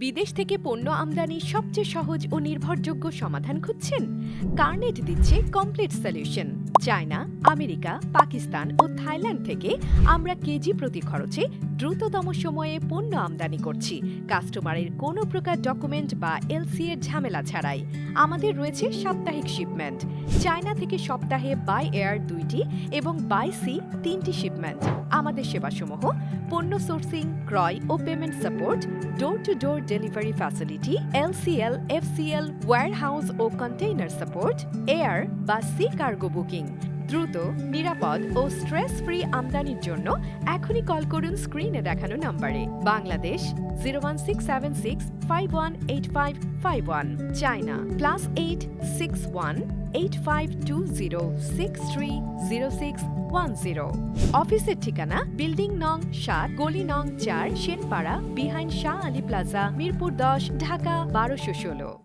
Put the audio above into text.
বিদেশ থেকে পণ্য আমদানির সবচেয়ে সহজ ও নির্ভরযোগ্য সমাধান খুঁজছেন? কার্নেট দিচ্ছে complete solution. China, America, Pakistan ও থাইল্যান্ড থেকে আমরা কেজি প্রতি খরচে দ্রুততম সময়ে পণ্য আমদানি করছি, কাস্টমারের কোনো প্রকার ডকুমেন্ট বা এলসি এর ঝামেলা ছাড়াই। আমাদের রয়েছে সাপ্তাহিক শিপমেন্ট। চায়না থেকে সপ্তাহে বাই এয়ার 2টি এবং বাই সি 3টি শিপমেন্ট। আমাদের সেবাসমূহ পণ্য সোর্সিং, ক্রয় ও payment support, door to door delivery facility, LCL, FCL, warehouse ও কন্টেইনার সাপোর্ট, এয়ার বা সি কার্গো বুকিং। দ্রুত, নিরাপদ ও স্ট্রেস ফ্রি আমদানির জন্য এখনই কল করুন স্ক্রিনে দেখানো নম্বরে। বাংলাদেশ 01676518551, চায়না +8618520630610। অফিসের ঠিকানা বিল্ডিং নং 7, গলি নং 4, শেরপাড়া, বিহাইন্ড শাহ আলী প্লাজা, মিরপুর 10, ঢাকা 1216।